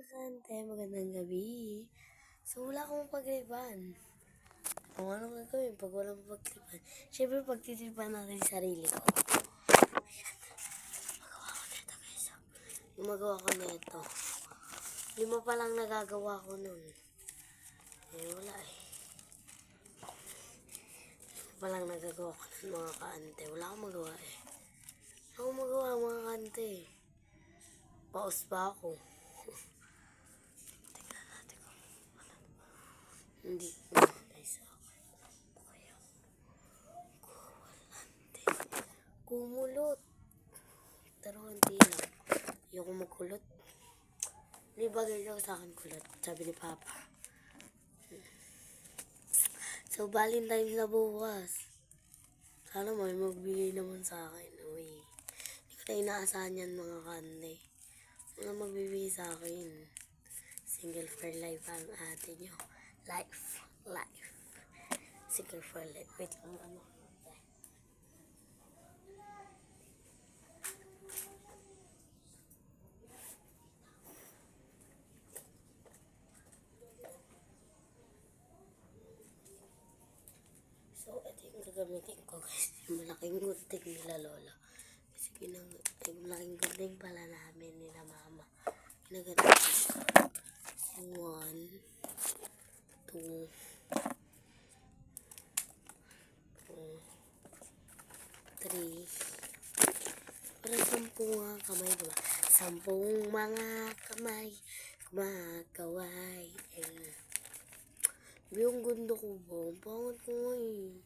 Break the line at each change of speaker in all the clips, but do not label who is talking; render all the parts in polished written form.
Sante, magandang gabi. So, wala akong pag-riban. Kung anong gagawin pag walang pag-riban? Siyempre, pagtitripan natin yung sarili ko. Gumagawa ko nito. 5 pa lang nagagawa ko nun. Wala eh. 5 pa lang nagagawa ko nun, mga kaante. Wala akong magawa eh. Wala akong magawa, mga kaante. Paus pa ako. Hindi ko guys ako. Kaya kumulot. Pero hindi lang. Ayoko magkulot. Hindi bagay daw sa akin kulot. Sabi ni Papa. So, Valentine's na bukas. Sana may magbigay naman sa akin. Uy. Hindi ko na inaasahan yan, mga kande. Wala magbibigay sa akin. Single for life ang ate nyo. Life. Single for life. Wait lang, ano. So, ito yung gagamitin ko guys. Yung malaking gunting nila lola. Kasi yung malaking gunting pala namin nila mama. Ginaganap ko siya. 1, 2, 3. Para 10 nga kamay, diba? 10 mga kamay kumakaway. Yung gundo ko ba? Ang pangat ko nga eh.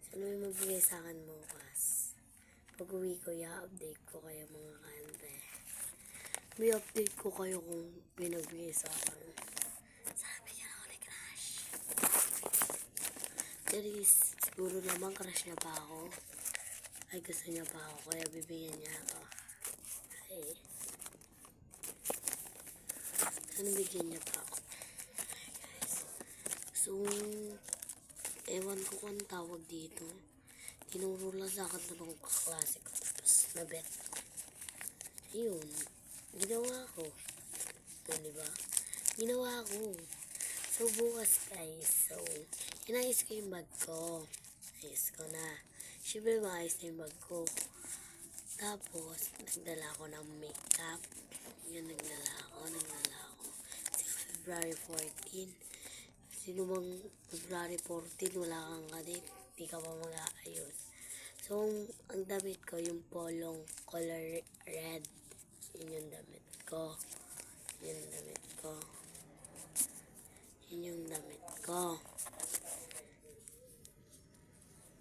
Sana may magbigay sa akin bukas. Pag uwi ko, i-update ko kayo, mga kante. May update ko kayo kung pinagbigay sa akin. Sana bigyan ako ni crush. Charis, siguro naman crush niya pa ako. Ay, gusto niya pa ako, kaya bibigyan niya ako. Ay. Sana bigyan niya pa ako. Guys. So, ewan ko kung tawag dito. Tinuro lang sa akin ito ng kaklase ko. Tapos, nabet ko. Ayun. Ginawa ko. Diba? Ginawa ko. So, bukas guys. So, inayos ko yung bag ko. Ayos ko na. Siyempre, maayos na yung bag ko. Tapos, nagdala ko ng makeup. Yan, nagdala ako. February 14. Sino bang February 14, wala kang kadit. Di ka pa mag-aayos. So, ang damit ko, yung polong color red. Yun yung damit ko. Yun yung damit ko.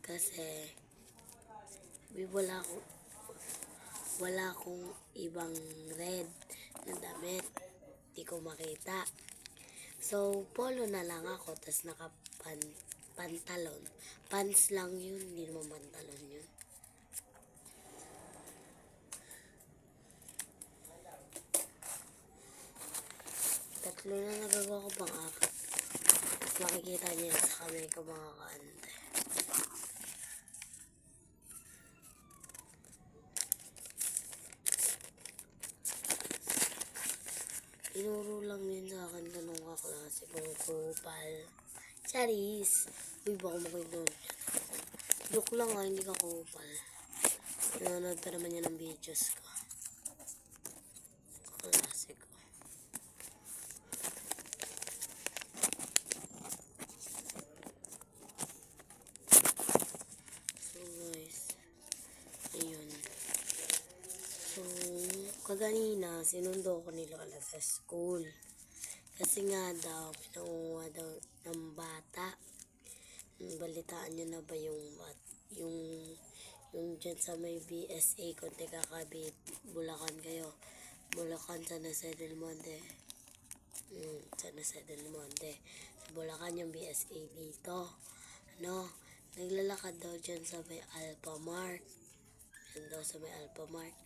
Kasi, wala akong ibang red na damit. Di ko makita. So, polo na lang ako. Tapos pantalon. Pants lang yun. Hindi naman pantalon yun. Tatlo na nagagawa ko pang 4. Tapos makikita niyo sa kamay ko, mga kaante. Tinuro lang yun sa akin tanong kaklase kung kupal. Charis! Uy, baka makinig doon. Joke lang nga, hindi ka kupal. Nanonood pa naman yan ng videos ko. Kaklase ko. So guys, ayun. So, kaganina, sinundo ko ni Lola sa school. Kasi nga daw, pinangunguha daw ng bata. Balitaan nyo na ba yung dyan sa may BSA, kung kakabit, Bulacan kayo. Bulacan, San Jose del Monte. San Jose del Monte. Sa Bulacan yung BSA dito. Naglalakad daw dyan sa may Alphamart. Yan daw sa may Alphamart.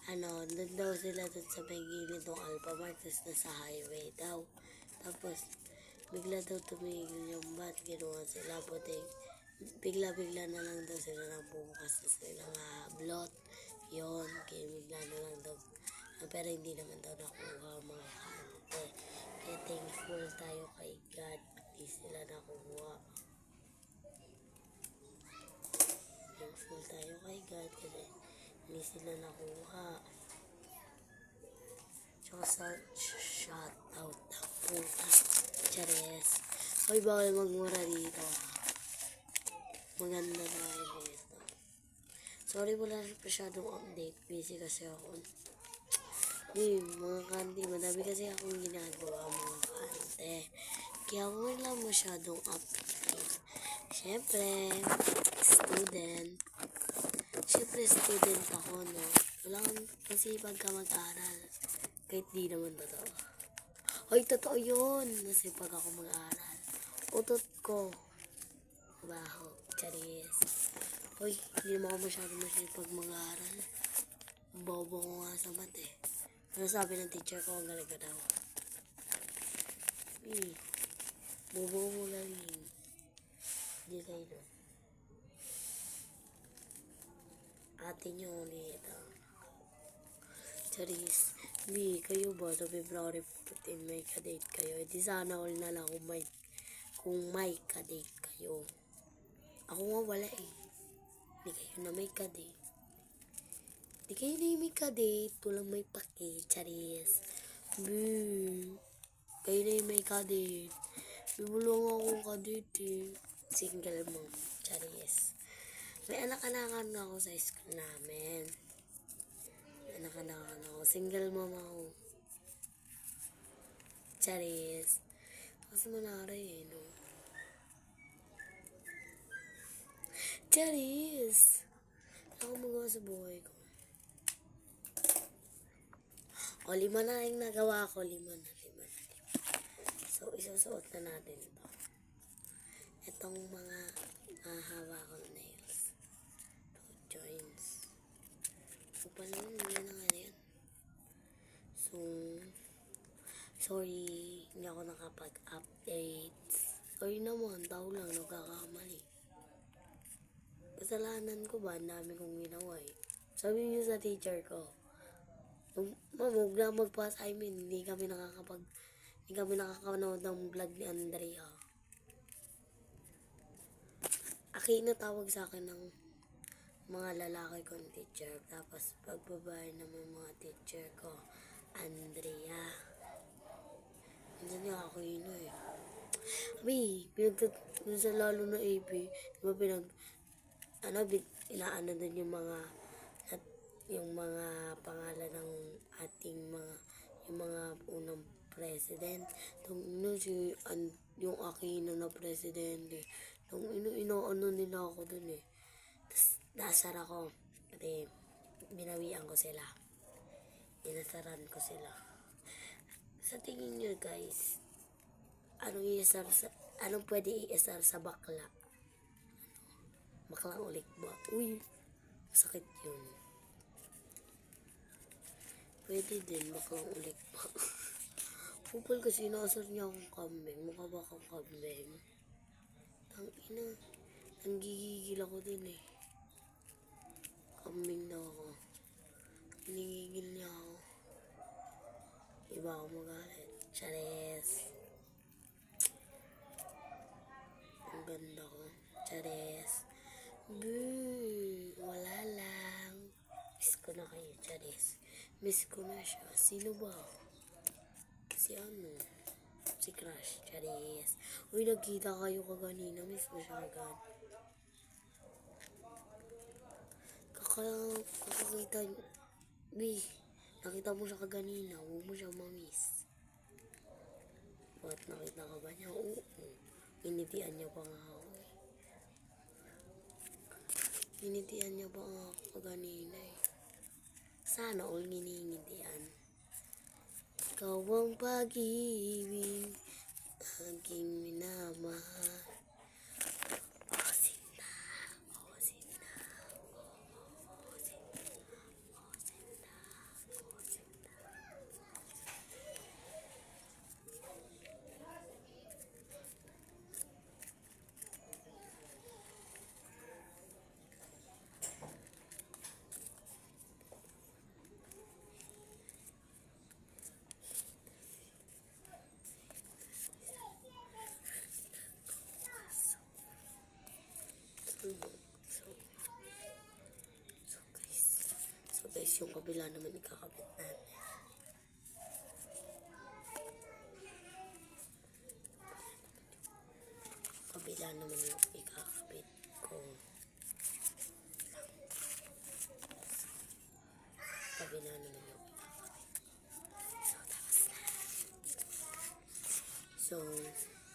Doon daw sila doon sa may gilid ng Alphamart, tapos nasa highway daw. Tapos, bigla daw tumigil yung bat, ginawa sila puting. Bigla na lang daw sila nagbubukas na sila ng blot. Yun, kaya bigla na lang daw. Pero hindi naman daw nakuha mga kaante. Kaya thankful tayo kay God. Hindi sila nakuha. Thankful tayo kay God kasi hindi sila nakuha. Tsaka sa shoutout ng puta. Chares. Hoy, bawal magmura dito. Maganda na kayo dito. Sorry, wala masyadong update. Busy kasi ako. Mga kanti, madami kasi akong ginagawa mga kante. Kaya wala masyadong update. Siyempre, student ako, no? Wala kang masipag ka mag-aral. Kahit di naman totoo. Hoy, totoo yun. Masipag ako mag-aral. Utot ko. Baho. Charis. Hoy, hindi naman ako masyadong masipag mag-aral. Bobo ko nga sa mat eh. Ano sabi ng teacher ko, ang galing ka daw. Bobo mo lang yun. Hindi kayo doon. Ate nyo ulit. Charis. Kayo ba sa February 14 may ka-date kayo? Di sana all na lang kung may ka-date kayo. Ako nga wala eh. Di kayo na may ka-date. Di kayo na may ka-date. Walang may pake. Charis. Kayo na may ka-date. Bibulong akong ka-date eh. Single mom. Charis. May anak-anakan ako sa school namin. Anak-anakan ako. Single mom ako. Charis. Kasi manari eh, no? Charis. Ako magawa sa buhay ko. O, 5 na yung nagawa ko. 5 na. So, isusuot na natin ito. Itong mga hawa ko nails. Ito, joints. So, pala yun na nga yan. So, sorry, hindi ako nakapag-update. Sorry naman, tao lang, nagkakamali. Kasalanan ko ba? Ang dami kong ginawa eh. Sabi niyo sa teacher ko, ma'am, huwag na magpa-assignment. Hindi kami nakakanood ng vlog ni Andrea. Aki na tawag sa akin ng mga lalaki kong teacher. Tapos pagbabae naman mga teacher ko, Andrea. Hindi niya ako yun eh. Sa lalo na AP, diba inaano din yung mga pangalan ng ating yung mga unang president. Yung Aquino na presidente. Inaano nila ako dun eh. Tapos nasara ko. Kasi binawian ko sila. Inasaran ko sila. Sa tingin nyo guys, anong pwede i-isar sa bakla? Baklang ulit ba? Uy, sakit yun. Pwede din baklang ulit ba? Pupal kasi nasar niya akong kambing. Mukha ba akong kambing? Tangina. Nanggigigil ako dun eh. Kambing daw ako. Hinigigil niya ako. Iba ako magalit. Chares. Ang ganda ko. Chares. Wala lang. Miss ko na kayo, Charis. Miss ko na siya. Sino ba? Si Crush, Charis. Uy, nagkita kayo kaganina. Miss mo siya agad. Kakakita niyo. Nakita mo siya kaganina. Huwag mo siya ma-miss. Ba't nakita ka ba niya? Oo. Initian niya pa nga ako. Initian niya pa nga ako kaganina eh. Sana all nginingitian. Ikaw ang pag-ibig, aking minamahal. So guys, yung kabila naman ikakabit natin. Kabila naman yung ikakabit ko. Kabila naman yung ikakabit. So, tapos na.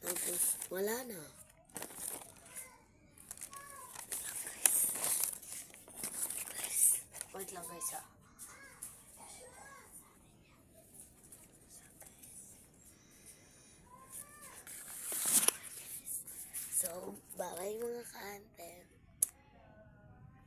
So, tapos, wala na. Wait lang guys ah. So, bye mga ka-ante.